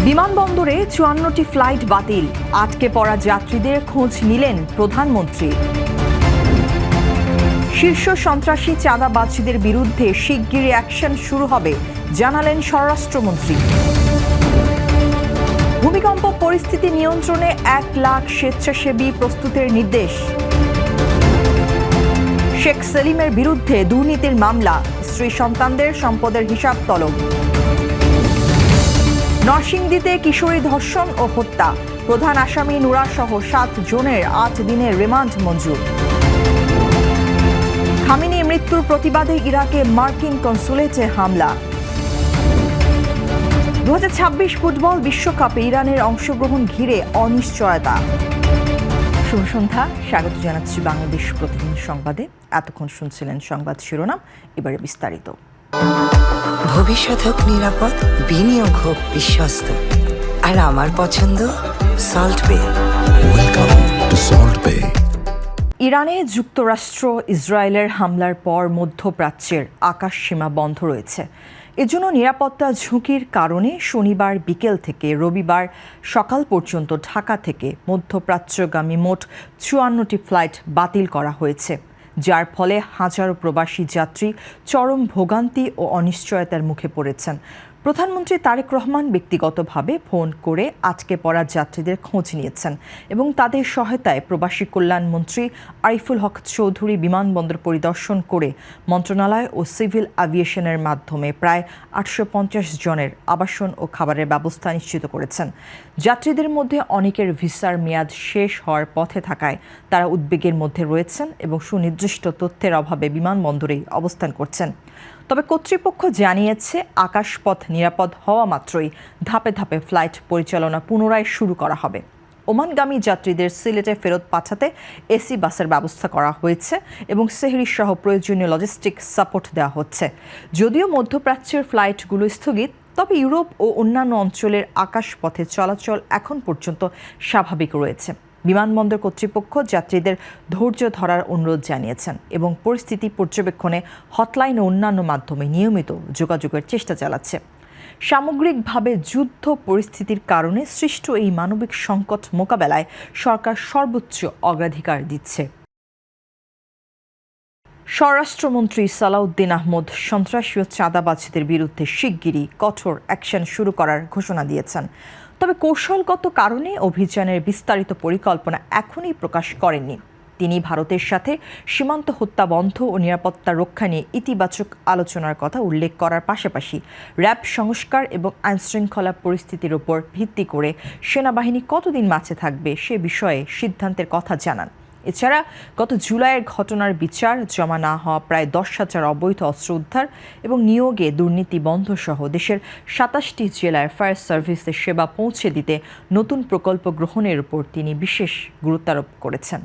বিমানবন্দরে ৫৪টি ফ্লাইট বাতিল, আটকে পড়া যাত্রীদের খোঁজ নিলেন প্রধানমন্ত্রী। শীর্ষ সন্ত্রাসী চাঁদাবাজদের বিরুদ্ধে শিগগিরই অ্যাকশন শুরু হবে, জানালেন স্বরাষ্ট্রমন্ত্রী। ভূমিকম্প পরিস্থিতি নিয়ন্ত্রণে ১ লাখ স্বেচ্ছাসেবী প্রস্তুতের নির্দেশ। শেখ সেলিমের বিরুদ্ধে দুর্নীতির মামলা, স্ত্রী সন্তানদের সম্পদের হিসাব তলব। নরসিংদীতে কিশোরী ধর্ষণ ও হত্যা, প্রধান আসামি নুরা সহ ৭ জনের ৮ দিনের রিমান্ড মঞ্জুর। খামেনি মৃত্যুর প্রতিবাদে ইরাকে মার্কিন কনসুলেটে হামলা। ২০২৬ ফুটবল বিশ্বকাপে ইরানের অংশগ্রহণ ঘিরে অনিশ্চয়তা। শুভ সন্ধ্যা, স্বাগত জানাচ্ছি বাংলাদেশ প্রতিদিন সংবাদে। এতক্ষণ শুনছিলেন সংবাদ শিরোনাম, এবারে বিস্তারিত। ভবিষ্যৎ হোক নিরাপদ, বিনিয়োগ হোক বিশ্বস্ত, আর আমার পছন্দ সল্ট বে। ওয়েলকাম টু সল্ট বে। ইরানে যুক্তরাষ্ট্র ইসরায়েলের হামলার পর মধ্যপ্রাচ্যের আকাশ সীমা বন্ধ রয়েছে। এজন্য নিরাপত্তা ঝুঁকির কারণে শনিবার বিকেল থেকে রবিবার সকাল পর্যন্ত ঢাকা থেকে মধ্যপ্রাচ্যগামী মোট ৫৪টি ফ্লাইট বাতিল করা হয়েছে, যার ফলে হাজারো প্রবাসী যাত্রী চরম ভোগান্তি ও অনিশ্চয়তার মুখে পড়েছেন। প্রধানমন্ত্রী তারেক রহমান ব্যক্তিগতভাবে ফোন করে আটকে পড়া যাত্রীদের খোঁজ নিয়েছেন এবং তাদের সহায়তায় প্রবাসী কল্যাণমন্ত্রী আরিফুল হক চৌধুরী বিমানবন্দর পরিদর্শন করে মন্ত্রণালয় ও সিভিল এভিয়েশনের মাধ্যমে প্রায় ৮৫০ জনের আবাসন ও খাবারের ব্যবস্থা নিশ্চিত করেছেন। যাত্রীদের মধ্যে অনেকের ভিসার মেয়াদ শেষ হওয়ার পথে থাকায় তারা উদ্বেগের মধ্যে রয়েছেন এবং সুনির্দিষ্ট তথ্যের অভাবে বিমানবন্দরেই অবস্থান করছেন। তবে কর্তৃপক্ষ জানিয়েছে আকাশপথ নিরাপদ হওয়া মাত্রই ধাপে ধাপে ফ্লাইট পরিচালনা পুনরায় শুরু করা হবে। ওমানগামী যাত্রীদের সিলেটে ফেরত পাঠাতে এসি বাসের ব্যবস্থা করা হয়েছে এবং সেহরি সহ প্রয়োজনীয় লজিস্টিক সাপোর্ট দেওয়া হচ্ছে। যদিও মধ্যপ্রাচ্যের ফ্লাইটগুলো স্থগিত, তবে ইউরোপ ও অন্যান্য অঞ্চলের আকাশপথে চলাচল এখন পর্যন্ত স্বাভাবিক রয়েছে। বিমানবন্দর কর্তৃপক্ষ যাত্রীদের ধৈর্য ধরার অনুরোধ জানিয়েছেন এবং পরিস্থিতি পর্যবেক্ষণে হটলাইন ও অন্যান্য মাধ্যমে নিয়মিত যোগাযোগের চেষ্টা চালাচ্ছে। সামগ্রিকভাবে যুদ্ধ পরিস্থিতির কারণে সৃষ্ট এই মানবিক সংকট মোকাবেলায় সরকার সর্বোচ্চ অগ্রাধিকার দিচ্ছে। স্বরাষ্ট্রমন্ত্রী সালাউদ্দিন আহমদ সন্ত্রাসী ও চাঁদাবাজদের বিরুদ্ধে শিগগিরই কঠোর অ্যাকশন শুরু করার ঘোষণা দিয়েছেন। তবে কৌশলগত কারণে অভিযানের বিস্তারিত পরিকল্পনা এখনই প্রকাশ করেননি। তিনি ভারতের সাথে সীমান্ত হত্যা বন্ধ ও নিরাপত্তা রক্ষা নিয়ে ইতিবাচক আলোচনার কথা উল্লেখ করার পাশাপাশি র্যাব সংস্কার এবং আইনশৃঙ্খলা পরিস্থিতির ওপর ভিত্তি করে সেনাবাহিনী কতদিন মাঠে থাকবে সে বিষয়ে সিদ্ধান্তের কথা জানান। এছাড়া গত জুলাইয়ের ঘটনার বিচার, জমা না হওয়া প্রায় ১০,০০০ অবৈধ অস্ত্র উদ্ধার এবং নিয়োগে দুর্নীতি বন্ধ সহ দেশের ২৭টি জেলায় ফায়ার সার্ভিসের সেবা পৌঁছে দিতে নতুন প্রকল্প গ্রহণের উপর তিনি বিশেষ গুরুত্বারোপ করেছেন।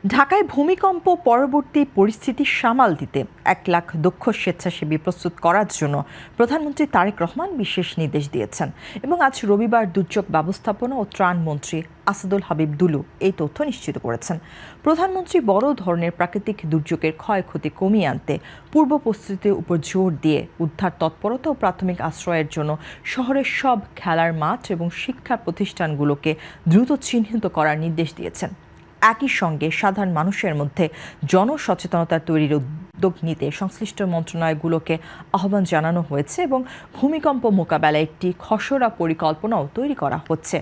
ঢাকায় ভূমিকম্প পরবর্তী পরিস্থিতি সামাল দিতে ১ লাখ দক্ষ স্বেচ্ছাসেবী প্রস্তুত করার জন্য প্রধানমন্ত্রী তারেক রহমান বিশেষ নির্দেশ দিয়েছেন এবং আজ রবিবার দুর্যোগ ব্যবস্থাপনা ও ত্রাণ মন্ত্রী আসাদুল হাবিব দুলু এই তথ্য নিশ্চিত করেছেন। প্রধানমন্ত্রী বড় ধরনের প্রাকৃতিক দুর্যোগের ক্ষয়ক্ষতি কমিয়ে আনতে পূর্ব প্রস্তুতির উপর জোর দিয়ে উদ্ধার তৎপরতা ও প্রাথমিক আশ্রয়ের জন্য শহরের সব খেলার মাঠ এবং শিক্ষা প্রতিষ্ঠানগুলোকে দ্রুত চিহ্নিত করার নির্দেশ দিয়েছেন। একই সঙ্গে সাধারণ মানুষের মধ্যে জনসচেতনতা তৈরির উদ্যোগ নিতে সংশ্লিষ্ট মন্ত্রণালয়গুলোকে আহ্বান জানানো হয়েছে এবং ভূমিকম্প মোকাবেলায় একটি খসড়া পরিকল্পনাও তৈরি করা হচ্ছে।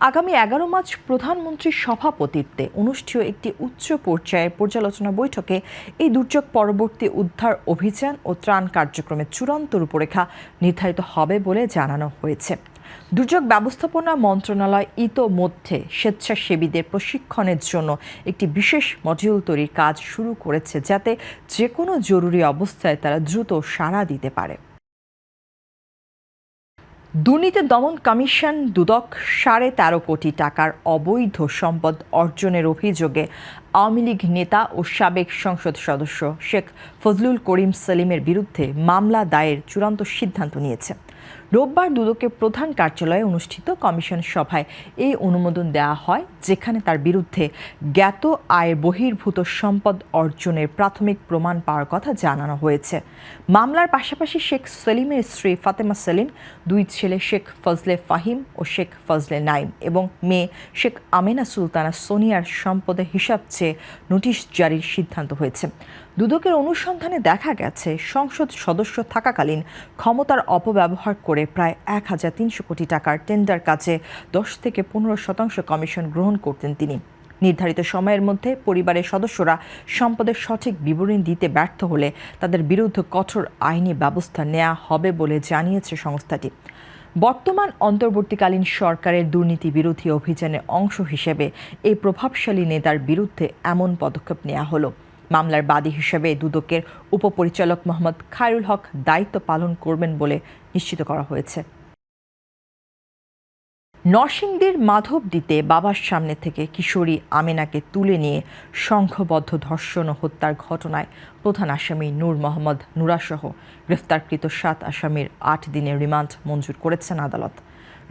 আগামী ১১ মার্চ প্রধানমন্ত্রীর সভাপতিত্বে অনুষ্ঠেয় একটি উচ্চ পর্যায়ের পর্যালোচনা বৈঠকে এই দুর্যোগ পরবর্তী উদ্ধার অভিযান ও ত্রাণ কার্যক্রমের চূড়ান্ত রূপরেখা নির্ধারিত হবে বলে জানানো হয়েছে। দুর্যোগ ব্যবস্থাপনা মন্ত্রণালয় ইতোমধ্যে স্বেচ্ছাসেবীদের প্রশিক্ষণের জন্য একটি বিশেষ মডিউল তৈরির কাজ শুরু করেছে, যাতে যে কোনো জরুরি অবস্থায় তারা দ্রুত সাড়া দিতে পারে। দুর্নীতি দমন কমিশন দুদক ১৩.৫ কোটি টাকার অবৈধ সম্পদ অর্জনের অভিযোগে আওয়ামী লীগ নেতা ও সাবেক সংসদ সদস্য শেখ ফজলুল করিম সেলিমের বিরুদ্ধে মামলা দায়ের চূড়ান্ত সিদ্ধান্ত নিয়েছে। রোববার দুদকের প্রধান কার্যালয়ে অনুষ্ঠিত কমিশন সভায় এই অনুমোদন দেওয়া হয়, যেখানে তার বিরুদ্ধে জ্ঞাত আয়ের বহির্ভূত সম্পদ অর্জনের প্রাথমিক প্রমাণ পাওয়ার কথা জানানো হয়েছে। মামলার পাশাপাশি শেখ সেলিমের স্ত্রী ফাতেমা সেলিম, দুই ছেলে শেখ ফজলে ফাহিম ও শেখ ফজলে নাইম এবং মেয়ে শেখ আমেনা সুলতানা সোনিয়ার সম্পদের হিসাব চেয়ে নোটিশ জারির সিদ্ধান্ত হয়েছে। দুদকের অনুসন্ধানে দেখা গেছে, সংসদ সদস্য থাকাকালীন ক্ষমতার অপব্যবহার করে প্রায় ১,৩০০ কোটি টাকার টেন্ডার কাজে ১০ থেকে ১৫% কমিশন গ্রহণ করতেন তিনি। নির্ধারিত সময়ের মধ্যে পরিবারের সদস্যরা সম্পদের সঠিক বিবরণী দিতে ব্যর্থ হলে তাদের বিরুদ্ধে কঠোর আইনি ব্যবস্থা নেওয়া হবে বলে জানিয়েছে সংস্থাটি। বর্তমান অন্তর্বর্তীকালীন সরকারের দুর্নীতি বিরোধী অভিযানের অংশ হিসেবে এই প্রভাবশালী নেতার বিরুদ্ধে এমন পদক্ষেপ নেওয়া হলো। মামলার বাদী হিসেবে দুদকের উপপরিচালক মোহাম্মদ খায়রুল হক দায়িত্ব পালন করবেন বলে নিশ্চিত করা হয়েছে। নরসিংদীর মাধবদীতে বাবার সামনে থেকে কিশোরী আমেনাকে তুলে নিয়ে সংঘবদ্ধ ধর্ষণ ও হত্যার ঘটনায় প্রধান আসামি নূর মোহাম্মদ নুরাসহ গ্রেফতারকৃত 7 আসামির 8 দিনের রিমান্ড মঞ্জুর করেছেন আদালত।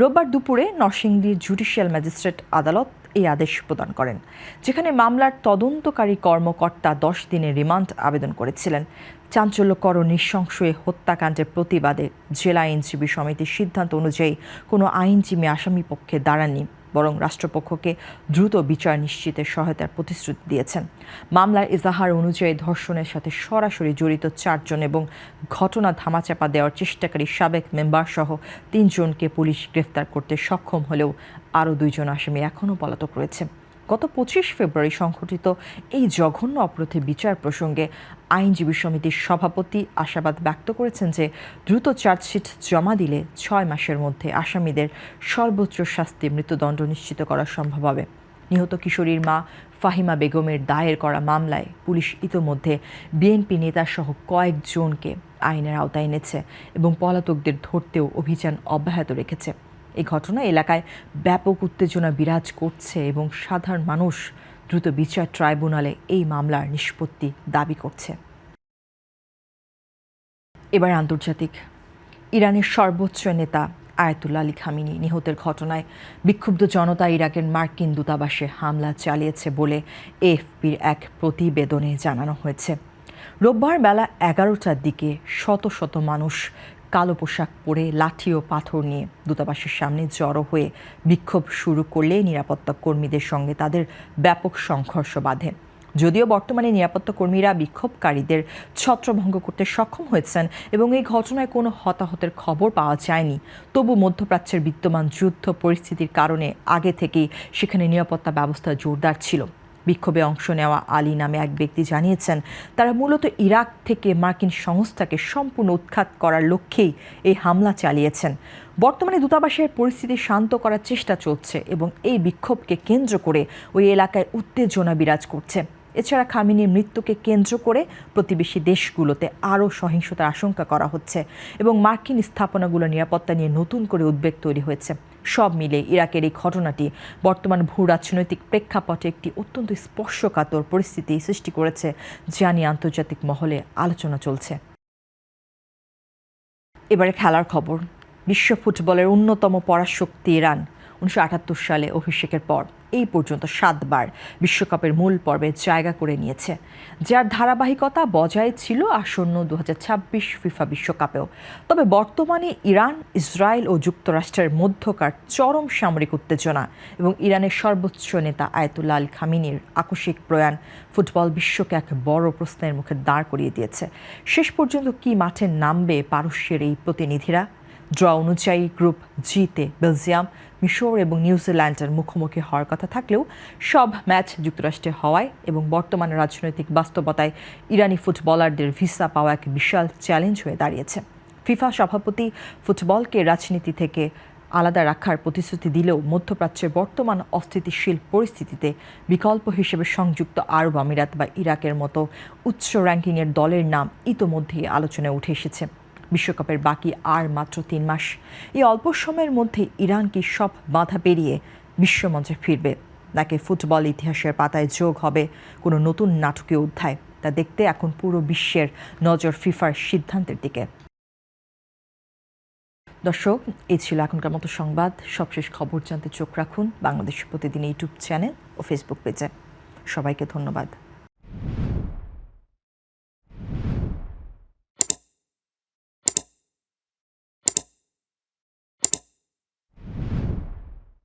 রোববার দুপুরে নরসিংদীর জুডিশিয়াল ম্যাজিস্ট্রেট আদালত এই আদেশ প্রদান করেন, যেখানে মামলার তদন্তকারী কর্মকর্তা 10 দিনের রিমান্ড আবেদন করেছিলেন। চাঞ্চল্যকর ও নৃশংস এ হত্যাকাণ্ডের প্রতিবাদে জেলা আইনজীবী সমিতির সিদ্ধান্ত অনুযায়ী কোনো আইনজীবী আসামি পক্ষে দাঁড়াননি, বরং রাষ্ট্রপক্ষকে দ্রুত বিচার নিশ্চিতের সহায়তার প্রতিশ্রুতি দিয়েছেন। মামলার এজাহার অনুযায়ী ধর্ষণের সাথে সরাসরি জড়িত 4 জন এবং ঘটনা ধামাচাপা দেওয়ার চেষ্টাকারী সাবেক মেম্বার সহ 3 জনকে পুলিশ গ্রেফতার করতে সক্ষম হলেও আরও 2 জন আসামি এখনও পলাতক রয়েছে। গত 25 ফেব্রুয়ারি সংঘটিত এই জঘন্য অপরাধের বিচার প্রসঙ্গে আইনজীবী সমিতির সভাপতি আশাবাদ ব্যক্ত করেছেন যে দ্রুত চার্জশিট জমা দিলে 6 মাসের মধ্যে আসামিদের সর্বোচ্চ শাস্তি মৃত্যুদণ্ড নিশ্চিত করা সম্ভব হবে। নিহত কিশোরীর মা ফাহিমা বেগমের দায়ের করা মামলায় পুলিশ ইতোমধ্যে বিএনপি নেতাসহ কয়েকজনকে আইনের আওতায় এনেছে এবং পলাতকদের ধরতেও অভিযান অব্যাহত রেখেছে। এই ঘটনা এলাকায় ব্যাপক উত্তেজনা বিরাজ করছে এবং সাধারণ মানুষ দ্রুত বিচার ট্রাইব্যুনালে এই মামলার নিষ্পত্তি দাবি করছে। এবার আন্তর্জাতিক। ইরানের সর্বোচ্চ নেতা আয়াতুল্লাহ আলী খামেনি নিহতের ঘটনায় বিক্ষুব্ধ জনতা ইরাকের মার্কিন দূতাবাসে হামলা চালিয়েছে বলে এএফপির এক প্রতিবেদনে জানানো হয়েছে। রোববার বেলা 11টার দিকে শত শত মানুষ কালো পোশাক পরে লাঠি ও পাথর নিয়ে দূতাবাসের সামনে জড়ো হয়ে বিক্ষোভ শুরু করলে নিরাপত্তা কর্মীদের সঙ্গে তাদের ব্যাপক সংঘর্ষ বাধে। যদিও বর্তমানে নিরাপত্তা কর্মীরা বিক্ষোভকারীদের ছত্রভঙ্গ করতে সক্ষম হয়েছেন এবং এই ঘটনায় কোনো হতাহতের খবর পাওয়া যায়নি, তবু মধ্যপ্রাচ্যের বিদ্যমান যুদ্ধ পরিস্থিতির কারণে আগে থেকেই সেখানে নিরাপত্তা ব্যবস্থা জোরদার ছিল। বিক্ষোভে অংশ নেওয়া আলী নামে এক ব্যক্তি জানিয়েছেন, তারা মূলত ইরাক থেকে মার্কিন সংস্থাকে সম্পূর্ণ উৎখাত করার লক্ষ্যেই এই হামলা চালিয়েছেন। বর্তমানে দূতাবাসের পরিস্থিতি শান্ত করার চেষ্টা চলছে এবং এই বিক্ষোভকে কেন্দ্র করে ওই এলাকায় উত্তেজনা বিরাজ করছে। এছাড়া খামেনির মৃত্যুকে কেন্দ্র করে প্রতিবেশী দেশগুলোতে আরও সহিংসতার আশঙ্কা করা হচ্ছে এবং মার্কিন স্থাপনাগুলোর নিরাপত্তা নিয়ে নতুন করে উদ্বেগ তৈরি হয়েছে। সব মিলে ইরাকের এই ঘটনাটি বর্তমান ভূ রাজনৈতিক প্রেক্ষাপটে একটি অত্যন্ত স্পর্শকাতর পরিস্থিতি সৃষ্টি করেছে, যা নিয়ে আন্তর্জাতিক মহলে আলোচনা চলছে। এবারে খেলার খবর। বিশ্ব ফুটবলের অন্যতম পরাশক্তি ইরান 1978 সালে অভিষেকের পর এই পর্যন্ত 7 বার বিশ্বকাপের মূল পর্বে জায়গা করে নিয়েছে, যার ধারাবাহিকতা বজায় ছিল আসন্ন 2026 ফিফা বিশ্বকাপেও। তবে বর্তমানে ইরান, ইসরায়েল ও যুক্তরাষ্ট্রের মধ্যকার চরম সামরিক উত্তেজনা এবং ইরানের সর্বোচ্চ নেতা আয়াতুল্লাহ আলী খামেনির আকস্মিক প্রয়াণ ফুটবল বিশ্বকে এক বড় প্রশ্নের মুখে দাঁড় করিয়ে দিয়েছে। শেষ পর্যন্ত কি মাঠে নামবে পারস্যের এই প্রতিনিধিরা? ড্র অনুযায়ী গ্রুপ জিতে বেলজিয়াম, মিশর এবং নিউজিল্যান্ডের মুখোমুখি হওয়ার কথা থাকলেও সব ম্যাচ যুক্তরাষ্ট্রে হওয়ায় এবং বর্তমান রাজনৈতিক বাস্তবতায় ইরানি ফুটবলারদের ভিসা পাওয়া এক বিশাল চ্যালেঞ্জ হয়ে দাঁড়িয়েছে। ফিফা সভাপতি ফুটবলকে রাজনীতি থেকে আলাদা রাখার প্রতিশ্রুতি দিলেও মধ্যপ্রাচ্যের বর্তমান অস্থিতিশীল পরিস্থিতিতে বিকল্প হিসেবে সংযুক্ত আরব আমিরাত বা ইরাকের মতো উচ্চ র্যাঙ্কিংয়ের দলের নাম ইতোমধ্যেই আলোচনায় উঠে এসেছে। বিশ্বকাপের বাকি আর মাত্র 3 মাস। এই অল্প সময়ের মধ্যে ইরান কি সব বাধা পেরিয়ে বিশ্বমঞ্চে ফিরবে? নাকি ফুটবল ইতিহাসের পাতায় যোগ হবে কোনো নতুন নাটকীয় অধ্যায়, তা দেখতে এখন পুরো বিশ্বের নজর ফিফার সিদ্ধান্তের দিকে। দর্শক, এই ছিল এখনকার মতো সংবাদ। সবশেষ খবর জানতে চোখ রাখুন বাংলাদেশ প্রতিদিন ইউটিউব চ্যানেল ও ফেসবুক পেজে। সবাইকে ধন্যবাদ।